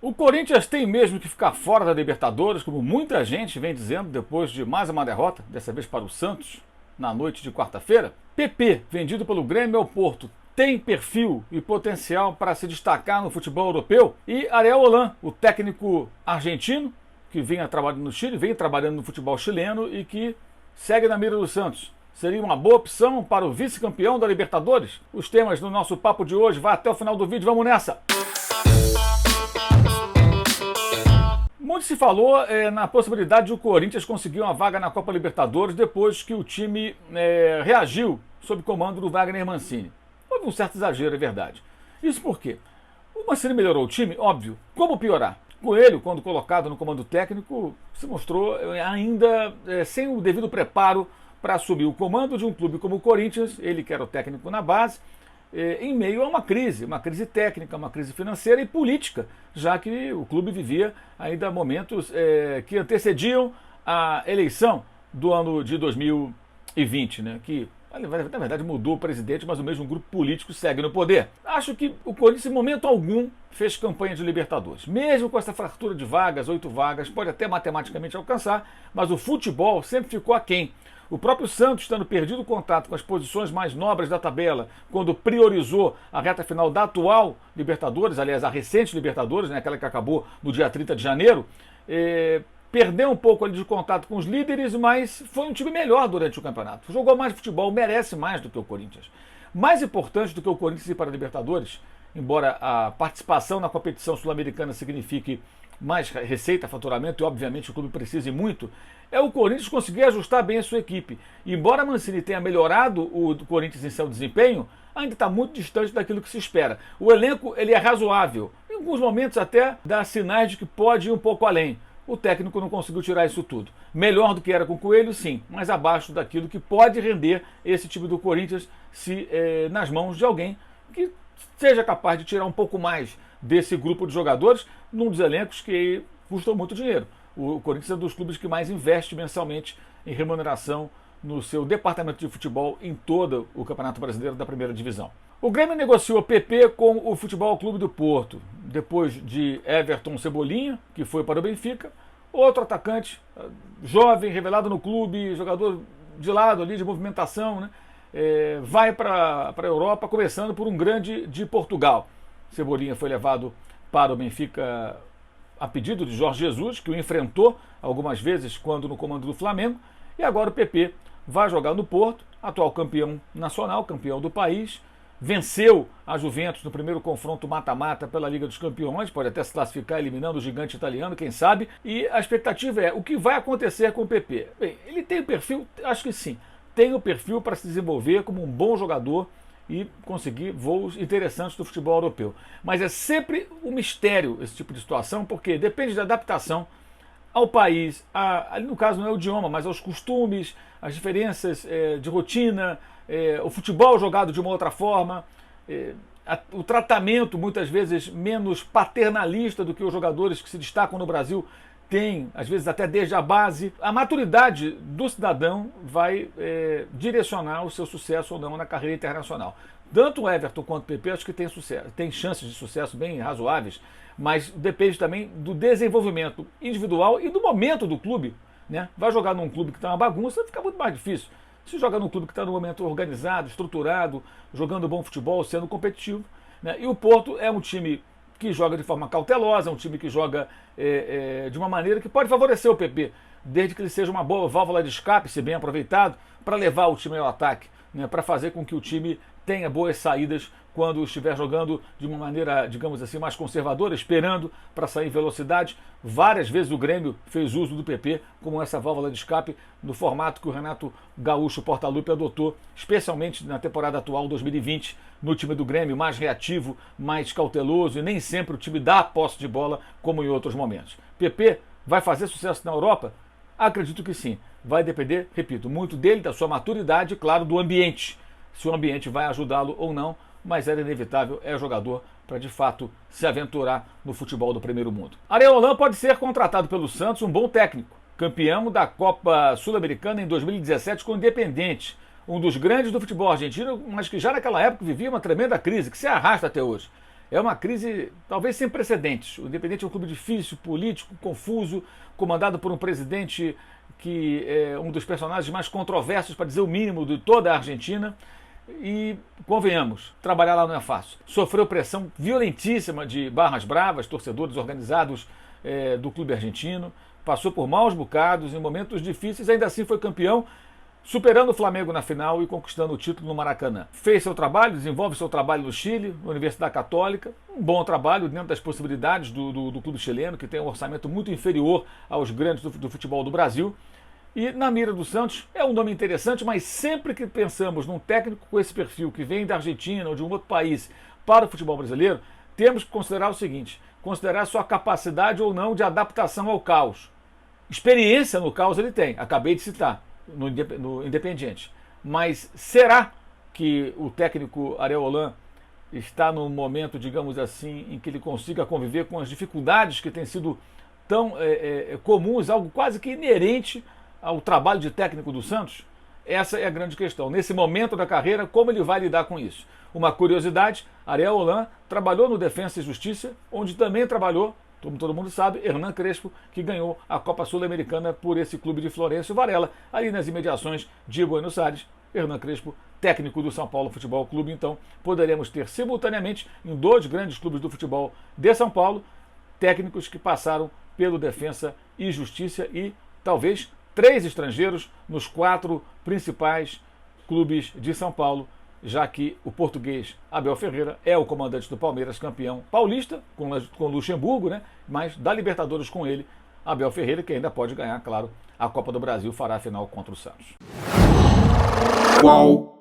O Corinthians tem mesmo que ficar fora da Libertadores, como muita gente vem dizendo, depois de mais uma derrota, dessa vez para o Santos, na noite de quarta-feira. PP, vendido pelo Grêmio ao Porto, tem perfil e potencial para se destacar no futebol europeu. E Ariel Holan, o técnico argentino, que vem trabalhando no Chile, vem trabalhando no futebol chileno e que segue na mira do Santos. Seria uma boa opção para o vice-campeão da Libertadores? Os temas do nosso papo de hoje, vai até o final do vídeo, vamos nessa! Muito se falou na possibilidade de o Corinthians conseguir uma vaga na Copa Libertadores depois que o time reagiu sob comando do Wagner Mancini. Houve um certo exagero, é verdade. Isso por quê? O Mancini melhorou o time, óbvio. Como piorar? Coelho, quando colocado no comando técnico, se mostrou ainda sem o devido preparo para assumir o comando de um clube como o Corinthians, ele que era o técnico na base, em meio a uma crise técnica, uma crise financeira e política, já que o clube vivia ainda momentos que antecediam a eleição do ano de 2020, né, que na verdade mudou o presidente, mas o mesmo grupo político segue no poder. Acho que o Corinthians, em momento algum, fez campanha de Libertadores. Mesmo com essa fartura de vagas, 8 vagas, pode até matematicamente alcançar, mas o futebol sempre ficou aquém. O próprio Santos, estando perdido o contato com as posições mais nobres da tabela, quando priorizou a reta final da atual Libertadores, aliás, a recente Libertadores, né, aquela que acabou no dia 30 de janeiro, perdeu um pouco ali de contato com os líderes, mas foi um time melhor durante o campeonato. Jogou mais futebol, merece mais do que o Corinthians. Mais importante do que o Corinthians ir para a Libertadores, embora a participação na competição sul-americana signifique mais receita, faturamento, e obviamente o clube precise muito, é o Corinthians conseguir ajustar bem a sua equipe. Embora Mancini tenha melhorado o Corinthians em seu desempenho, ainda está muito distante daquilo que se espera. O elenco ele é razoável, em alguns momentos até dá sinais de que pode ir um pouco além. O técnico não conseguiu tirar isso tudo. Melhor do que era com o Coelho, sim, mas abaixo daquilo que pode render esse time do Corinthians se nas mãos de alguém que seja capaz de tirar um pouco mais desse grupo de jogadores num dos elencos que custam muito dinheiro. O Corinthians é um dos clubes que mais investe mensalmente em remuneração no seu departamento de futebol em todo o Campeonato Brasileiro da Primeira Divisão. O Grêmio negociou PP com o Futebol Clube do Porto, depois de Everton Cebolinha, que foi para o Benfica, outro atacante, jovem, revelado no clube, jogador de lado ali, de movimentação, né? Vai para a Europa, começando por um grande de Portugal. Cebolinha foi levado para o Benfica a pedido de Jorge Jesus, que o enfrentou algumas vezes quando no comando do Flamengo, e agora o PP vai jogar no Porto, atual campeão nacional, campeão do país, venceu a Juventus no primeiro confronto mata-mata pela Liga dos Campeões, pode até se classificar eliminando o gigante italiano, quem sabe, e a expectativa é o que vai acontecer com o PP. Bem, ele tem o perfil, acho que sim, tem o perfil para se desenvolver como um bom jogador e conseguir voos interessantes do futebol europeu. Mas é sempre um mistério esse tipo de situação, porque depende da adaptação ao país, ali no caso não é o idioma, mas aos costumes, as diferenças de rotina, o futebol jogado de uma outra forma, o tratamento muitas vezes menos paternalista do que os jogadores que se destacam no Brasil têm, às vezes até desde a base. A maturidade do cidadão vai direcionar o seu sucesso ou não na carreira internacional. Tanto o Everton quanto o PP acho que tem chances de sucesso bem razoáveis, mas depende também do desenvolvimento individual e do momento do clube, né? Vai jogar num clube que está uma bagunça, fica muito mais difícil. Se jogar num clube que está num momento organizado, estruturado, jogando bom futebol, sendo competitivo, né? E o Porto é um time que joga de forma cautelosa, um time que joga de uma maneira que pode favorecer o PP, desde que ele seja uma boa válvula de escape, se bem aproveitado, para levar o time ao ataque, né, para fazer com que o time tenha boas saídas quando estiver jogando de uma maneira, digamos assim, mais conservadora, esperando para sair em velocidade. Várias vezes o Grêmio fez uso do PP como essa válvula de escape no formato que o Renato Gaúcho Portaluppi adotou, especialmente na temporada atual 2020, no time do Grêmio, mais reativo, mais cauteloso, e nem sempre o time dá a posse de bola como em outros momentos. PP vai fazer sucesso na Europa? Acredito que sim. Vai depender, repito, muito dele, da sua maturidade e, claro, do ambiente. Se o ambiente vai ajudá-lo ou não, mas era inevitável, é jogador para de fato se aventurar no futebol do primeiro mundo. Ariel Holan pode ser contratado pelo Santos, um bom técnico, campeão da Copa Sul-Americana em 2017 com o Independiente, um dos grandes do futebol argentino, mas que já naquela época vivia uma tremenda crise, que se arrasta até hoje. É uma crise talvez sem precedentes. O Independiente é um clube difícil, político, confuso, comandado por um presidente que é um dos personagens mais controversos, para dizer o mínimo, de toda a Argentina. E, convenhamos, trabalhar lá não é fácil. Sofreu pressão violentíssima de barras bravas, torcedores organizados do clube argentino. Passou por maus bocados, em momentos difíceis, ainda assim foi campeão, superando o Flamengo na final e conquistando o título no Maracanã. Fez seu trabalho, desenvolve seu trabalho no Chile, na Universidade Católica. Um bom trabalho dentro das possibilidades do clube chileno, que tem um orçamento muito inferior aos grandes do futebol do Brasil. E na mira do Santos é um nome interessante, mas sempre que pensamos num técnico com esse perfil, que vem da Argentina ou de um outro país para o futebol brasileiro, temos que considerar o seguinte: considerar sua capacidade ou não de adaptação ao caos. Experiência no caos ele tem, acabei de citar, no Independiente. Mas será que o técnico Ariel Holan está no momento, digamos assim, em que ele consiga conviver com as dificuldades que têm sido tão comuns, algo quase que inerente ao trabalho de técnico do Santos? Essa é a grande questão. Nesse momento da carreira, como ele vai lidar com isso? Uma curiosidade: Ariel Holan trabalhou no Defensa e Justiça, onde também trabalhou, como todo mundo sabe, Hernan Crespo, que ganhou a Copa Sul-Americana por esse clube de Florencio Varela, ali nas imediações de Buenos Aires. Hernan Crespo, técnico do São Paulo Futebol Clube. Então, poderemos ter simultaneamente, em dois grandes clubes do futebol de São Paulo, técnicos que passaram pelo Defensa e Justiça e talvez 3 estrangeiros nos 4 principais clubes de São Paulo, já que o português Abel Ferreira é o comandante do Palmeiras, campeão paulista, com Luxemburgo, né? Mas da Libertadores com ele, Abel Ferreira, que ainda pode ganhar, claro, a Copa do Brasil, fará a final contra o Santos. Qual?